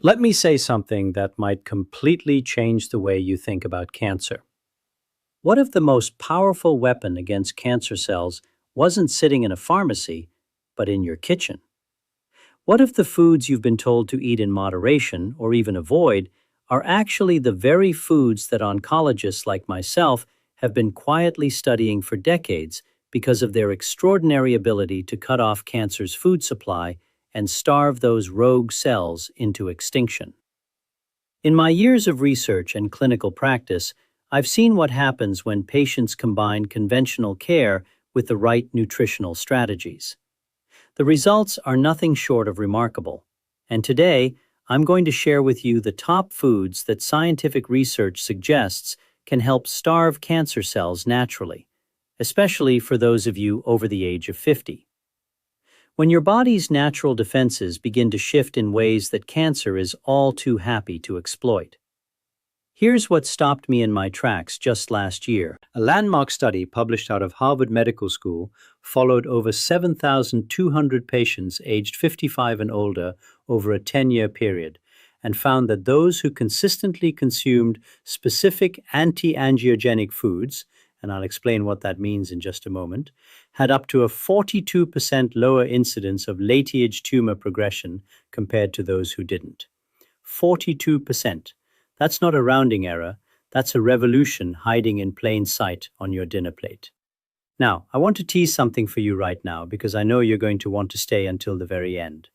Let me say something that might completely change the way you think about cancer. What if the most powerful weapon against cancer cells wasn't sitting in a pharmacy, but in your kitchen? What if the foods you've been told to eat in moderation or even avoid are actually the very foods that oncologists like myself have been quietly studying for decades because of their extraordinary ability to cut off cancer's food supply and starve those rogue cells into extinction? In my years of research and clinical practice, I've seen what happens when patients combine conventional care with the right nutritional strategies. The results are nothing short of remarkable. And today, I'm going to share with you the top foods that scientific research suggests can help starve cancer cells naturally, especially for those of you over the age of 50. When your body's natural defenses begin to shift in ways that cancer is all too happy to exploit. Here's what stopped me in my tracks just last year. A landmark study published out of Harvard Medical School followed over 7,200 patients aged 55 and older over a 10-year period and found that those who consistently consumed specific anti-angiogenic foods, and I'll explain what that means in just a moment, had up to a 42% lower incidence of late-stage tumor progression compared to those who didn't. 42%. That's not a rounding error, that's a revolution hiding in plain sight on your dinner plate. Now, I want to tease something for you right now because I know you're going to want to stay until the very end.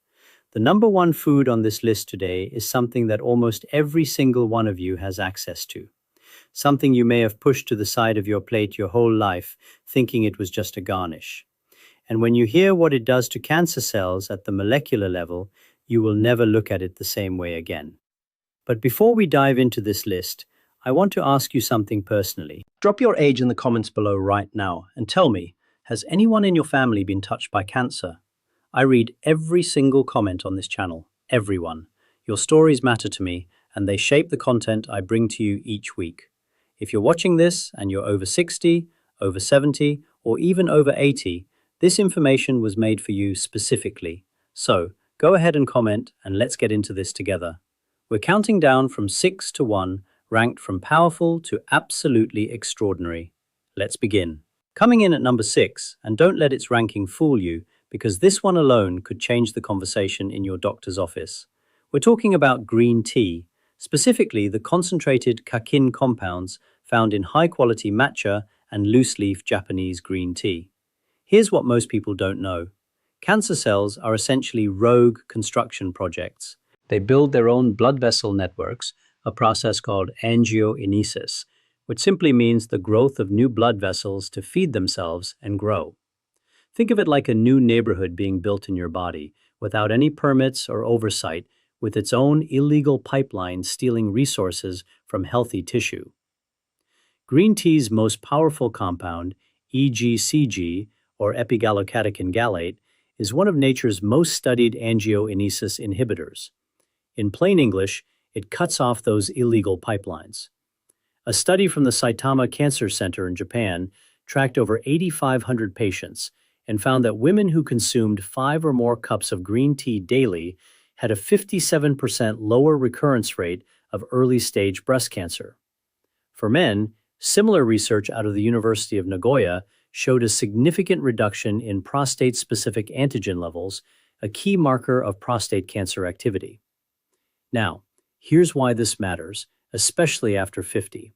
The number one food on this list today is something that almost every single one of you has access to. Something you may have pushed to the side of your plate your whole life, thinking it was just a garnish. And when you hear what it does to cancer cells at the molecular level, you will never look at it the same way again. But before we dive into this list, I want to ask you something personally. Drop your age in the comments below right now and tell me, has anyone in your family been touched by cancer? I read every single comment on this channel, everyone. Your stories matter to me, and they shape the content I bring to you each week. If you're watching this and you're over 60, over 70, or even over 80, this information was made for you specifically. So, go ahead and comment and let's get into this together. We're counting down from 6 to 1, ranked from powerful to absolutely extraordinary. Let's begin. Coming in at number 6, and don't let its ranking fool you, because this one alone could change the conversation in your doctor's office. We're talking about green tea, specifically the concentrated kakin compounds found in high-quality matcha and loose-leaf Japanese green tea. Here's what most people don't know. Cancer cells are essentially rogue construction projects. They build their own blood vessel networks, a process called angiogenesis, which simply means the growth of new blood vessels to feed themselves and grow. Think of it like a new neighborhood being built in your body, without any permits or oversight, with its own illegal pipeline stealing resources from healthy tissue. Green tea's most powerful compound, EGCG, or epigallocatechin gallate, is one of nature's most studied angiogenesis inhibitors. In plain English, it cuts off those illegal pipelines. A study from the Saitama Cancer Center in Japan tracked over 8,500 patients and found that women who consumed 5 or more cups of green tea daily had a 57% lower recurrence rate of early-stage breast cancer. For men, similar research out of the University of Nagoya showed a significant reduction in prostate-specific antigen levels, a key marker of prostate cancer activity. Now, here's why this matters, especially after 50.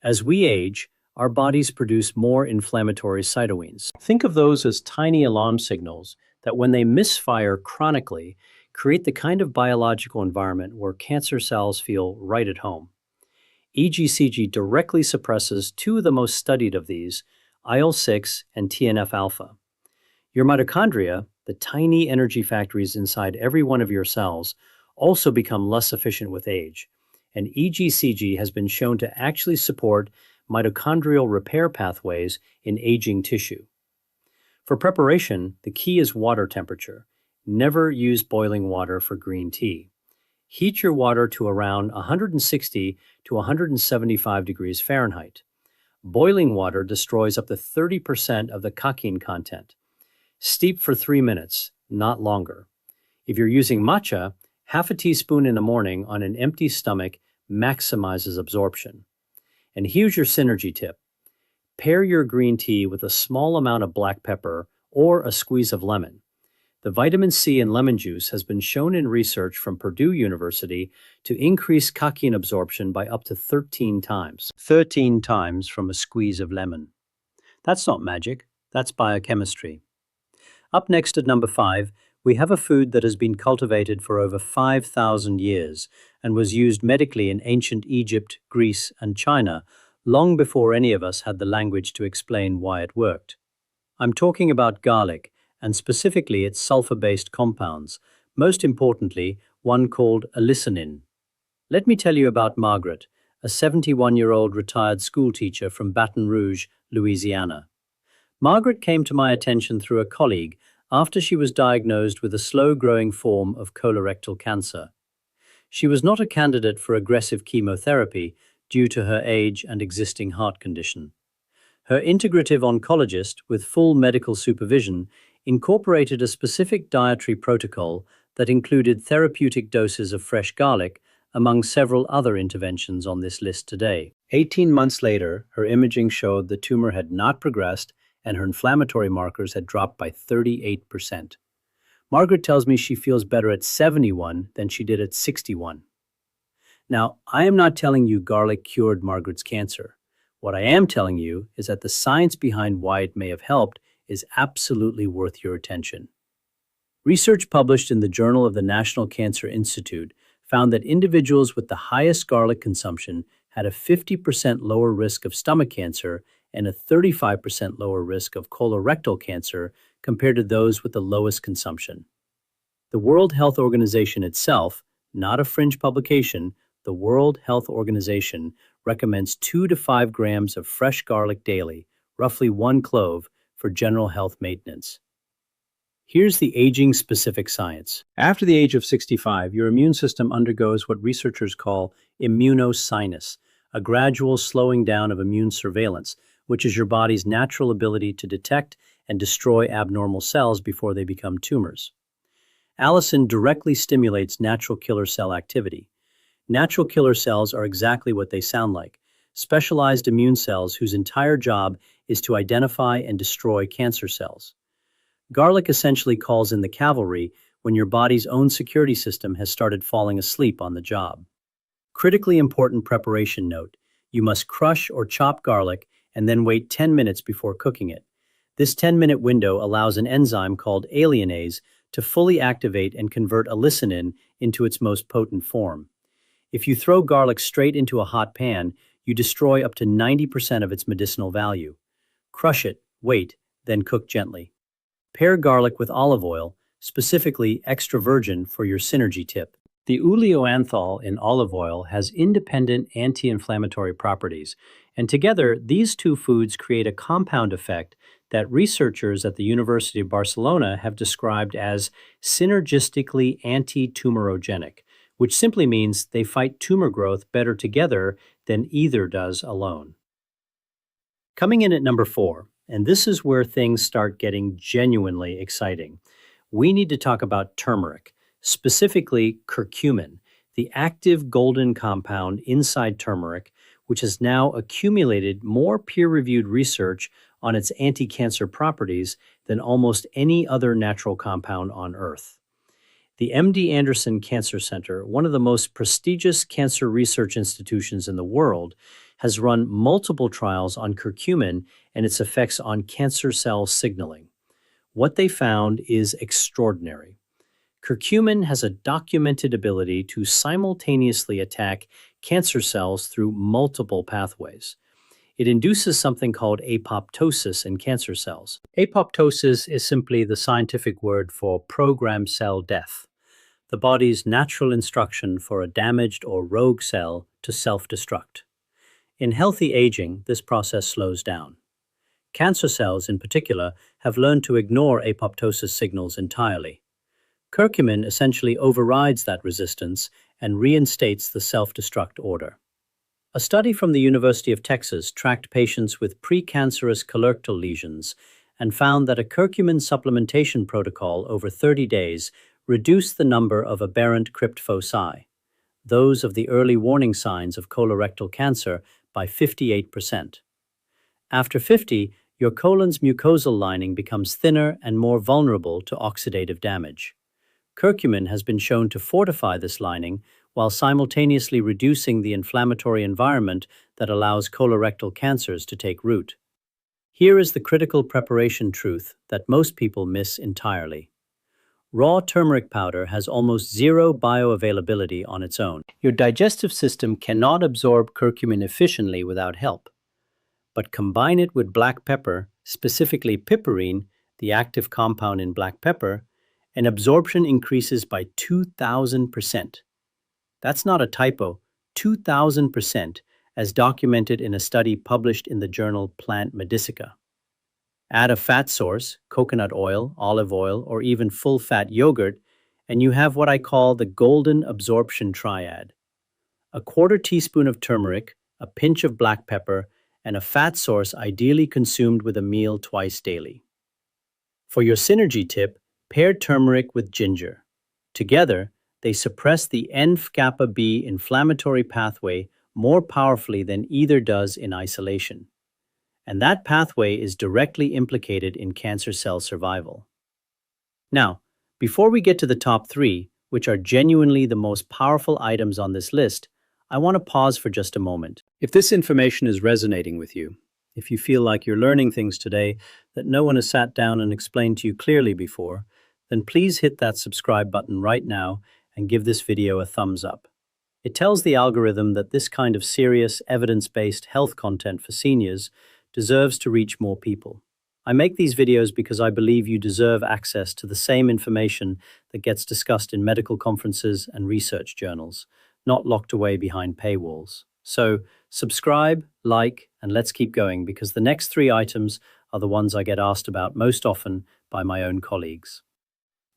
As we age, our bodies produce more inflammatory cytokines. Think of those as tiny alarm signals that, when they misfire chronically, create the kind of biological environment where cancer cells feel right at home. EGCG directly suppresses two of the most studied of these, IL-6 and TNF-alpha. Your mitochondria, the tiny energy factories inside every one of your cells, also become less efficient with age, and EGCG has been shown to actually support mitochondrial repair pathways in aging tissue. For preparation, the key is water temperature. Never use boiling water for green tea. Heat your water to around 160 to 175 degrees Fahrenheit. Boiling water destroys up to 30% of the caffeine content. Steep for 3 minutes, not longer. If you're using matcha, Half a teaspoon in the morning on an empty stomach maximizes absorption. And here's your synergy tip. Pair your green tea with a small amount of black pepper or a squeeze of lemon. The vitamin C in lemon juice has been shown in research from Purdue University to increase caffeine absorption by up to 13 times. 13 times from a squeeze of lemon. That's not magic, that's biochemistry. Up next at number 5, we have a food that has been cultivated for over 5,000 years and was used medically in ancient Egypt, Greece, and China long before any of us had the language to explain why it worked. I'm talking about garlic, and specifically its sulfur-based compounds, most importantly, one called allicinin. Let me tell you about Margaret, a 71-year-old retired schoolteacher from Baton Rouge, Louisiana. Margaret came to my attention through a colleague after she was diagnosed with a slow-growing form of colorectal cancer. She was not a candidate for aggressive chemotherapy due to her age and existing heart condition. Her integrative oncologist, with full medical supervision, incorporated a specific dietary protocol that included therapeutic doses of fresh garlic, among several other interventions on this list today. 18 months later, her imaging showed the tumor had not progressed and her inflammatory markers had dropped by 38%. Margaret tells me she feels better at 71 than she did at 61. Now, I am not telling you garlic cured Margaret's cancer. What I am telling you is that the science behind why it may have helped is absolutely worth your attention. Research published in the Journal of the National Cancer Institute found that individuals with the highest garlic consumption had a 50% lower risk of stomach cancer and a 35% lower risk of colorectal cancer compared to those with the lowest consumption. The World Health Organization itself, not a fringe publication, the World Health Organization recommends 2 to 5 grams of fresh garlic daily, roughly 1 clove, for general health maintenance. Here's the aging-specific science. After the age of 65, your immune system undergoes what researchers call immunosinus, a gradual slowing down of immune surveillance, which is your body's natural ability to detect and destroy abnormal cells before they become tumors. Allicin directly stimulates natural killer cell activity. Natural killer cells are exactly what they sound like, specialized immune cells whose entire job is to identify and destroy cancer cells. Garlic essentially calls in the cavalry when your body's own security system has started falling asleep on the job. Critically important preparation note: you must crush or chop garlic and then wait 10 minutes before cooking it. This 10-minute window allows an enzyme called alliinase to fully activate and convert allicinin into its most potent form. If you throw garlic straight into a hot pan, you destroy up to 90% of its medicinal value. Crush it, wait, then cook gently. Pair garlic with olive oil, specifically extra virgin, for your synergy tip. The oleoanthal in olive oil has independent anti-inflammatory properties, and together these two foods create a compound effect that researchers at the University of Barcelona have described as synergistically anti-tumorogenic, which simply means they fight tumor growth better together than either does alone. Coming in at number 4, and this is where things start getting genuinely exciting, we need to talk about turmeric, specifically curcumin, the active golden compound inside turmeric, which has now accumulated more peer-reviewed research on its anti-cancer properties than almost any other natural compound on Earth. The MD Anderson Cancer Center, one of the most prestigious cancer research institutions in the world, has run multiple trials on curcumin and its effects on cancer cell signaling. What they found is extraordinary. Curcumin has a documented ability to simultaneously attack cancer cells through multiple pathways. It induces something called apoptosis in cancer cells. Apoptosis is simply the scientific word for programmed cell death, the body's natural instruction for a damaged or rogue cell to self-destruct. In healthy aging, this process slows down. Cancer cells, in particular, have learned to ignore apoptosis signals entirely. Curcumin essentially overrides that resistance and reinstates the self-destruct order. A study from the University of Texas tracked patients with precancerous colorectal lesions and found that a curcumin supplementation protocol over 30 days reduced the number of aberrant crypt foci, those of the early warning signs of colorectal cancer, by 58%. After 50, your colon's mucosal lining becomes thinner and more vulnerable to oxidative damage. Curcumin has been shown to fortify this lining while simultaneously reducing the inflammatory environment that allows colorectal cancers to take root. Here is the critical preparation truth that most people miss entirely. Raw turmeric powder has almost zero bioavailability on its own. Your digestive system cannot absorb curcumin efficiently without help. But combine it with black pepper, specifically piperine, the active compound in black pepper, and absorption increases by 2,000%. That's not a typo, 2,000%, as documented in a study published in the journal Plant Medicica. Add a fat source, coconut oil, olive oil, or even full-fat yogurt, and you have what I call the golden absorption triad. A quarter teaspoon of turmeric, a pinch of black pepper, and a fat source ideally consumed with a meal twice daily. For your synergy tip, pair turmeric with ginger. Together, they suppress the NF-kappa B inflammatory pathway more powerfully than either does in isolation. And that pathway is directly implicated in cancer cell survival. Now, before we get to the top 3, which are genuinely the most powerful items on this list, I want to pause for just a moment. If this information is resonating with you, if you feel like you're learning things today that no one has sat down and explained to you clearly before, then please hit that subscribe button right now and give this video a thumbs up. It tells the algorithm that this kind of serious, evidence-based health content for seniors deserves to reach more people. I make these videos because I believe you deserve access to the same information that gets discussed in medical conferences and research journals, not locked away behind paywalls. So, subscribe, like, and let's keep going, because the next 3 items are the ones I get asked about most often by my own colleagues.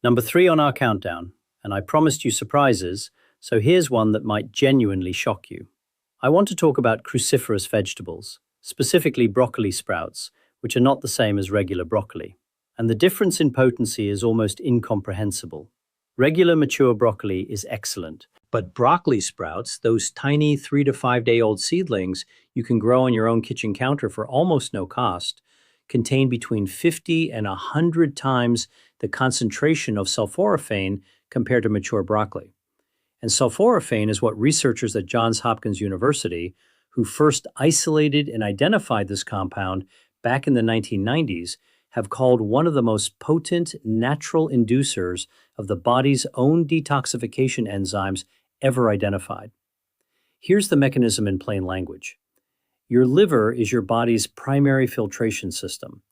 Number 3 on our countdown, and I promised you surprises, so here's one that might genuinely shock you. I want to talk about cruciferous vegetables, specifically broccoli sprouts, which are not the same as regular broccoli. And the difference in potency is almost incomprehensible. Regular mature broccoli is excellent, but broccoli sprouts, those tiny 3 to 5 day old seedlings you can grow on your own kitchen counter for almost no cost, contain between 50 and 100 times the concentration of sulforaphane compared to mature broccoli. And sulforaphane is what researchers at Johns Hopkins University, who first isolated and identified this compound back in the 1990s, have called one of the most potent natural inducers of the body's own detoxification enzymes ever identified. Here's the mechanism in plain language. Your liver is your body's primary filtration system,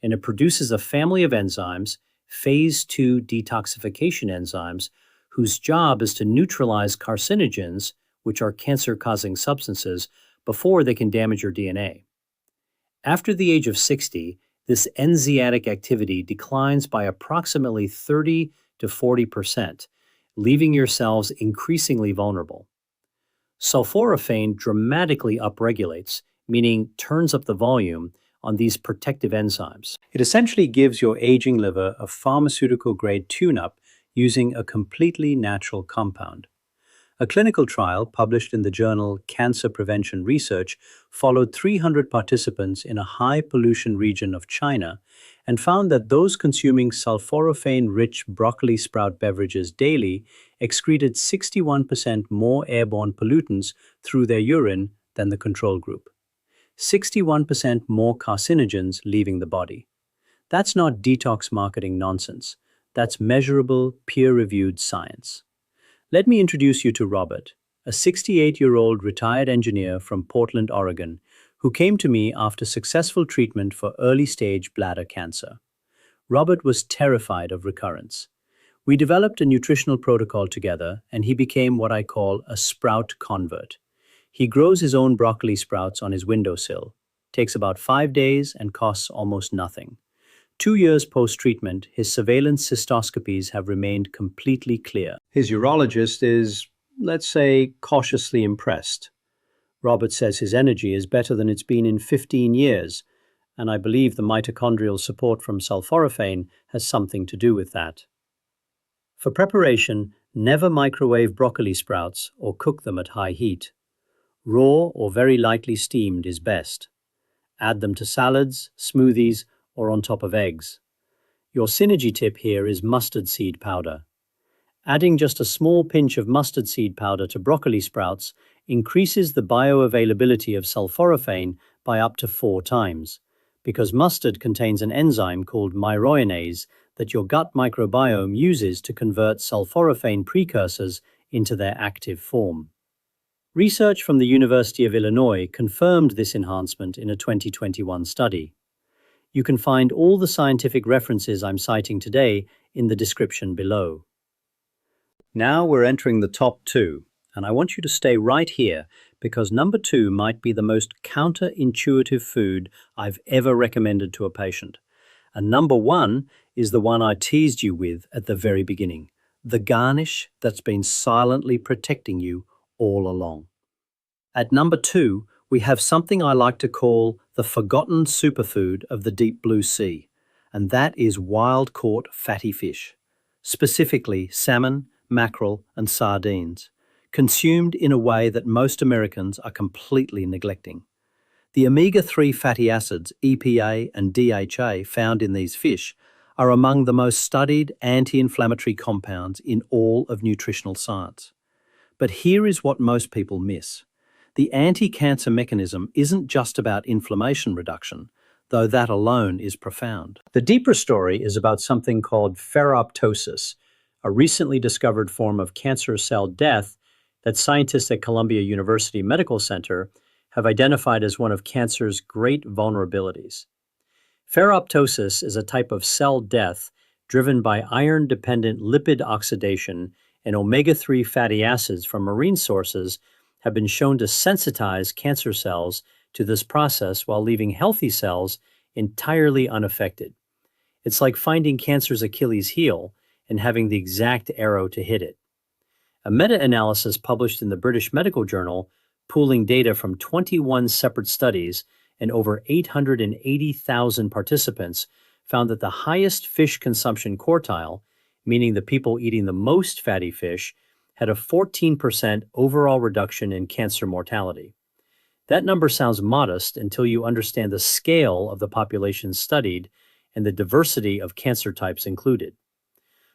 and it produces a family of enzymes, phase 2 detoxification enzymes, whose job is to neutralize carcinogens, which are cancer-causing substances, before they can damage your DNA. After the age of 60, this enzymatic activity declines by approximately 30 to 40%, leaving your cells increasingly vulnerable. Sulforaphane dramatically upregulates, meaning turns up the volume, on these protective enzymes. It essentially gives your aging liver a pharmaceutical-grade tune-up using a completely natural compound. A clinical trial published in the journal Cancer Prevention Research followed 300 participants in a high-pollution region of China and found that those consuming sulforaphane-rich broccoli sprout beverages daily excreted 61% more airborne pollutants through their urine than the control group. 61% more carcinogens leaving the body. That's not detox marketing nonsense. That's measurable, peer-reviewed science. Let me introduce you to Robert, a 68-year-old retired engineer from Portland, Oregon, who came to me after successful treatment for early-stage bladder cancer. Robert was terrified of recurrence. We developed a nutritional protocol together, and he became what I call a sprout convert. He grows his own broccoli sprouts on his windowsill, takes about 5 days, and costs almost nothing. 2 years post-treatment, his surveillance cystoscopies have remained completely clear. His urologist is, let's say, cautiously impressed. Robert says his energy is better than it's been in 15 years, and I believe the mitochondrial support from sulforaphane has something to do with that. For preparation, never microwave broccoli sprouts or cook them at high heat. Raw or very lightly steamed is best. Add them to salads, smoothies, or on top of eggs. Your synergy tip here is mustard seed powder. Adding just a small pinch of mustard seed powder to broccoli sprouts increases the bioavailability of sulforaphane by up to 4 times, because mustard contains an enzyme called myroinase that your gut microbiome uses to convert sulforaphane precursors into their active form. Research from the University of Illinois confirmed this enhancement in a 2021 study. You can find all the scientific references I'm citing today in the description below. Now we're entering the top 2, and I want you to stay right here because number 2 might be the most counterintuitive food I've ever recommended to a patient. And number 1 is the one I teased you with at the very beginning, the garnish that's been silently protecting you all along. At number 2, we have something I like to call the forgotten superfood of the deep blue sea, and that is wild-caught fatty fish, specifically salmon, mackerel, and sardines, consumed in a way that most Americans are completely neglecting. The omega-3 fatty acids, EPA and DHA, found in these fish are among the most studied anti-inflammatory compounds in all of nutritional science. But here is what most people miss. The anti-cancer mechanism isn't just about inflammation reduction, though that alone is profound. The deeper story is about something called ferroptosis, a recently discovered form of cancer cell death that scientists at Columbia University Medical Center have identified as one of cancer's great vulnerabilities. Ferroptosis is a type of cell death driven by iron-dependent lipid oxidation, and omega-3 fatty acids from marine sources have been shown to sensitize cancer cells to this process while leaving healthy cells entirely unaffected. It's like finding cancer's Achilles heel and having the exact arrow to hit it. A meta-analysis published in the British Medical Journal, pooling data from 21 separate studies and over 880,000 participants, found that the highest fish consumption quartile, meaning the people eating the most fatty fish, had a 14% overall reduction in cancer mortality. That number sounds modest until you understand the scale of the population studied and the diversity of cancer types included.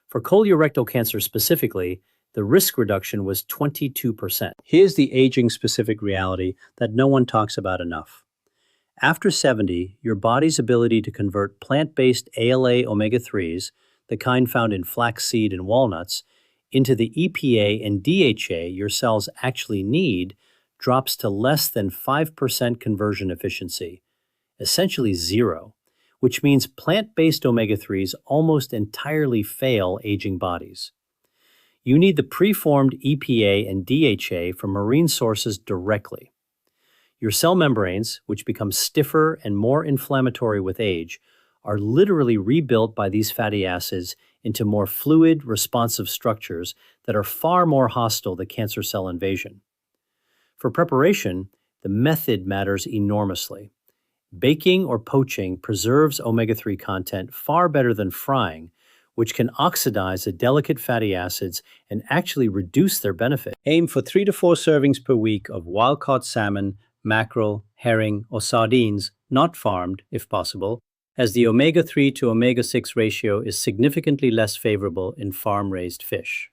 For colorectal cancer specifically, the risk reduction was 22%. Here's the aging-specific reality that no one talks about enough. After 70, your body's ability to convert plant-based ALA omega-3s, the kind found in flaxseed and walnuts, into the EPA and DHA your cells actually need drops to less than 5% conversion efficiency, essentially zero, which means plant-based omega-3s almost entirely fail aging bodies. You need the preformed EPA and DHA from marine sources directly. Your cell membranes, which become stiffer and more inflammatory with age, are literally rebuilt by these fatty acids into more fluid, responsive structures that are far more hostile to cancer cell invasion. For preparation, the method matters enormously. Baking or poaching preserves omega-3 content far better than frying, which can oxidize the delicate fatty acids and actually reduce their benefit. Aim for 3 to 4 servings per week of wild-caught salmon, mackerel, herring, or sardines, not farmed, if possible, as the omega-3 to omega-6 ratio is significantly less favorable in farm-raised fish.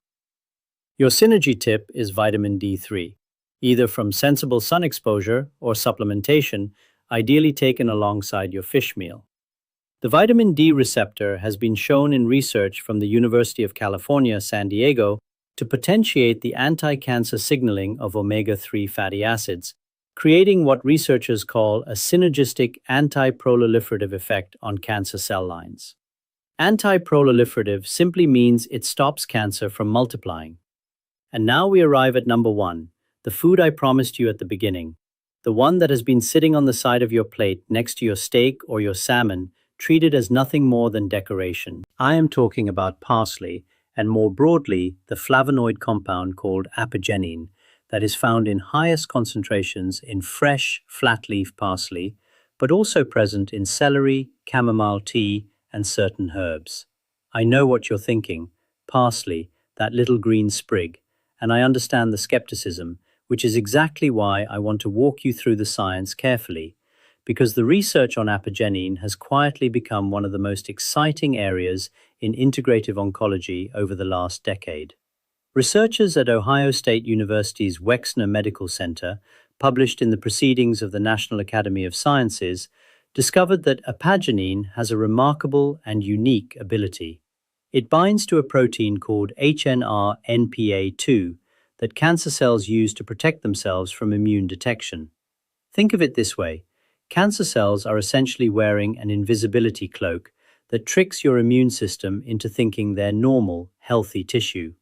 Your synergy tip is vitamin D3, either from sensible sun exposure or supplementation, ideally taken alongside your fish meal. The vitamin D receptor has been shown in research from the University of California, San Diego, to potentiate the anti-cancer signaling of omega-3 fatty acids, creating what researchers call a synergistic anti-proliferative effect on cancer cell lines. Anti-proliferative simply means it stops cancer from multiplying. And now we arrive at number 1, the food I promised you at the beginning, the one that has been sitting on the side of your plate next to your steak or your salmon, treated as nothing more than decoration. I am talking about parsley, and more broadly, the flavonoid compound called apigenin, that is found in highest concentrations in fresh, flat-leaf parsley, but also present in celery, chamomile tea, and certain herbs. I know what you're thinking. Parsley, that little green sprig, and I understand the skepticism, which is exactly why I want to walk you through the science carefully, because the research on apigenin has quietly become one of the most exciting areas in integrative oncology over the last decade. Researchers at Ohio State University's Wexner Medical Center, published in the Proceedings of the National Academy of Sciences, discovered that apigenin has a remarkable and unique ability. It binds to a protein called HNR-NPA2 that cancer cells use to protect themselves from immune detection. Think of it this way. Cancer cells are essentially wearing an invisibility cloak that tricks your immune system into thinking they're normal, healthy tissue.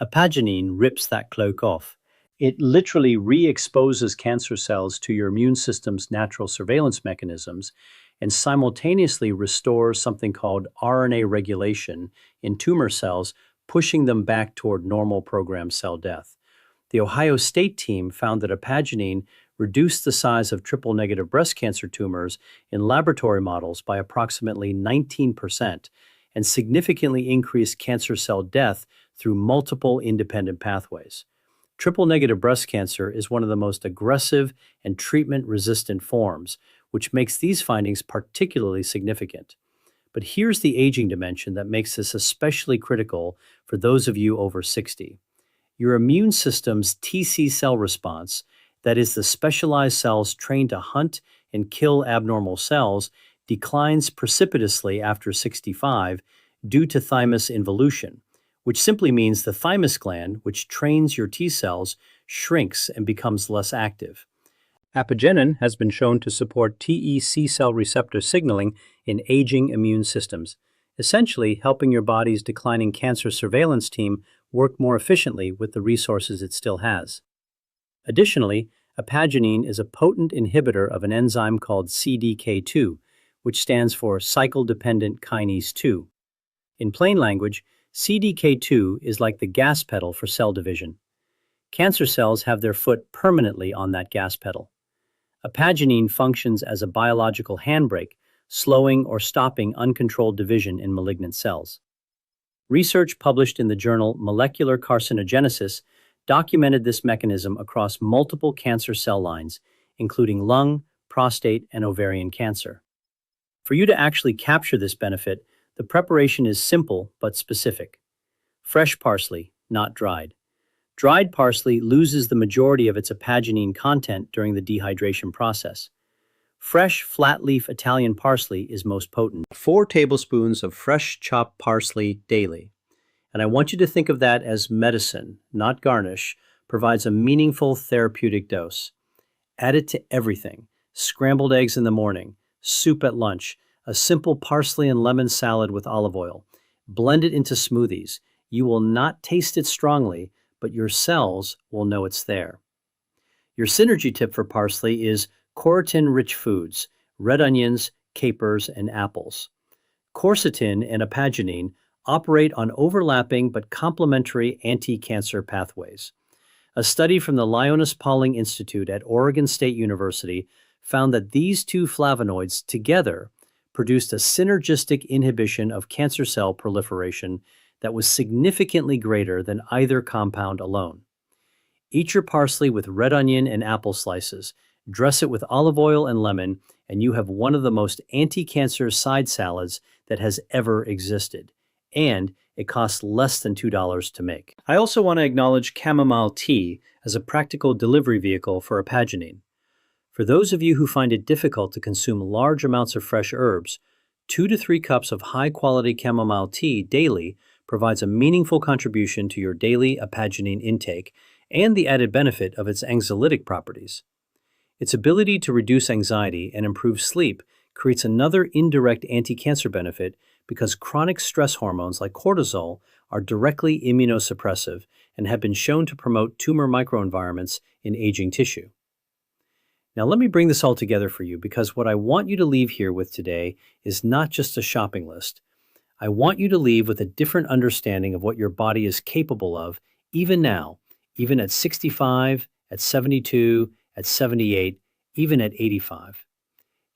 Apigenin rips that cloak off. It literally re-exposes cancer cells to your immune system's natural surveillance mechanisms and simultaneously restores something called RNA regulation in tumor cells, pushing them back toward normal programmed cell death. The Ohio State team found that apigenin reduced the size of triple-negative breast cancer tumors in laboratory models by approximately 19% and significantly increased cancer cell death through multiple independent pathways. Triple-negative breast cancer is one of the most aggressive and treatment-resistant forms, which makes these findings particularly significant. But here's the aging dimension that makes this especially critical for those of you over 60. Your immune system's TC cell response, that is the specialized cells trained to hunt and kill abnormal cells, declines precipitously after 65 due to thymus involution, which simply means the thymus gland, which trains your T cells, shrinks and becomes less active. Apigenin has been shown to support TEC cell receptor signaling in aging immune systems, essentially helping your body's declining cancer surveillance team work more efficiently with the resources it still has. Additionally, apigenin is a potent inhibitor of an enzyme called CDK2, which stands for cycle-dependent kinase 2. In plain language, CDK2 is like the gas pedal for cell division. Cancer cells have their foot permanently on that gas pedal. Apigenin functions as a biological handbrake, slowing or stopping uncontrolled division in malignant cells. Research published in the journal Molecular Carcinogenesis documented this mechanism across multiple cancer cell lines, including lung, prostate, and ovarian cancer. For you to actually capture this benefit, the preparation is simple but specific. Fresh parsley, not dried. Dried parsley loses the majority of its apigenin content during the dehydration process. Fresh, flat-leaf Italian parsley is most potent. 4 tablespoons of fresh chopped parsley daily. And I want you to think of that as medicine, not garnish, provides a meaningful therapeutic dose. Add it to everything. Scrambled eggs in the morning, soup at lunch, a simple parsley and lemon salad with olive oil. Blend it into smoothies. You will not taste it strongly, but your cells will know it's there. Your synergy tip for parsley is quercetin-rich foods, red onions, capers, and apples. Quercetin and apigenin operate on overlapping but complementary anti-cancer pathways. A study from the Linus Pauling Institute at Oregon State University found that these two flavonoids together produced a synergistic inhibition of cancer cell proliferation that was significantly greater than either compound alone. Eat your parsley with red onion and apple slices, dress it with olive oil and lemon, and you have one of the most anti-cancer side salads that has ever existed. And it costs less than $2 to make. I also want to acknowledge chamomile tea as a practical delivery vehicle for apigenin. For those of you who find it difficult to consume large amounts of fresh herbs, 2 to 3 cups of high-quality chamomile tea daily provides a meaningful contribution to your daily apigenin intake and the added benefit of its anxiolytic properties. Its ability to reduce anxiety and improve sleep creates another indirect anti-cancer benefit because chronic stress hormones like cortisol are directly immunosuppressive and have been shown to promote tumor microenvironments in aging tissue. Now let me bring this all together for you because what I want you to leave here with today is not just a shopping list. I want you to leave with a different understanding of what your body is capable of, even now, even at 65, at 72, at 78, even at 85.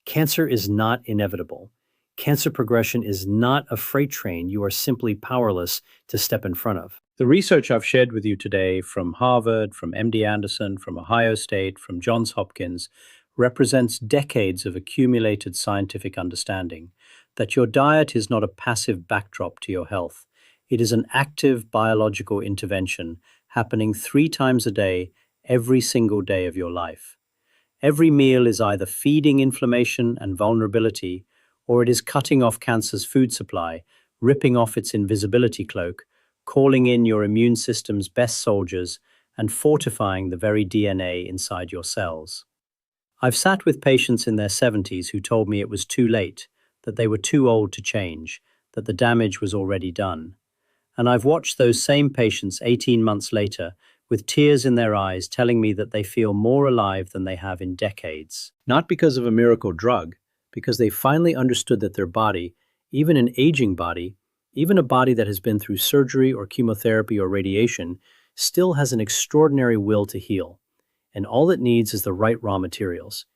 Cancer is not inevitable. Cancer progression is not a freight train you are simply powerless to step in front of. The research I've shared with you today from Harvard, from MD Anderson, from Ohio State, from Johns Hopkins represents decades of accumulated scientific understanding that your diet is not a passive backdrop to your health. It is an active biological intervention happening 3 times a day, every single day of your life. Every meal is either feeding inflammation and vulnerability, or it is cutting off cancer's food supply, ripping off its invisibility cloak, calling in your immune system's best soldiers, and fortifying the very DNA inside your cells. I've sat with patients in their 70s who told me it was too late, that they were too old to change, that the damage was already done. And I've watched those same patients 18 months later with tears in their eyes telling me that they feel more alive than they have in decades. Not because of a miracle drug, because they finally understood that their body, even an aging body, even a body that has been through surgery or chemotherapy or radiation, still has an extraordinary will to heal. And all it needs is the right raw materials.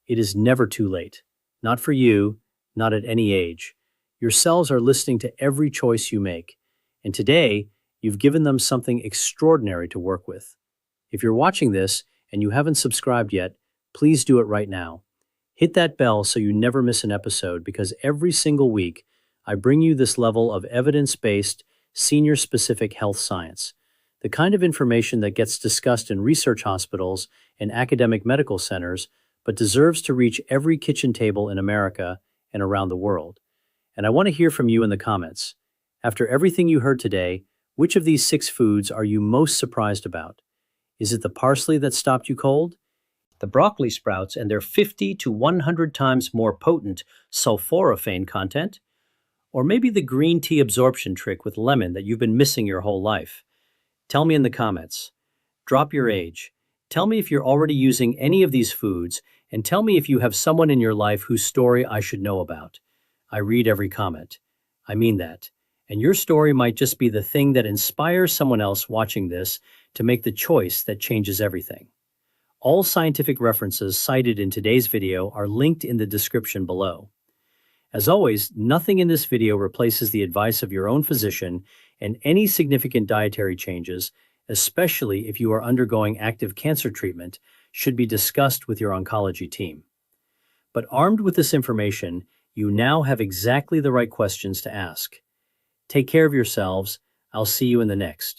It is never too late. Not for you, not at any age. Your cells are listening to every choice you make. And today, you've given them something extraordinary to work with. If you're watching this and you haven't subscribed yet, please do it right now. Hit that bell so you never miss an episode, because every single week, I bring you this level of evidence-based, senior-specific health science, the kind of information that gets discussed in research hospitals and academic medical centers, but deserves to reach every kitchen table in America and around the world. And I want to hear from you in the comments. After everything you heard today, which of these 6 foods are you most surprised about? Is it the parsley that stopped you cold? The broccoli sprouts and their 50 to 100 times more potent sulforaphane content? Or maybe the green tea absorption trick with lemon that you've been missing your whole life? Tell me in the comments. Drop your age. Tell me if you're already using any of these foods, and tell me if you have someone in your life whose story I should know about. I read every comment. I mean that. And your story might just be the thing that inspires someone else watching this to make the choice that changes everything. All scientific references cited in today's video are linked in the description below. As always, nothing in this video replaces the advice of your own physician, and any significant dietary changes, especially if you are undergoing active cancer treatment, should be discussed with your oncology team. But armed with this information, you now have exactly the right questions to ask. Take care of yourselves. I'll see you in the next.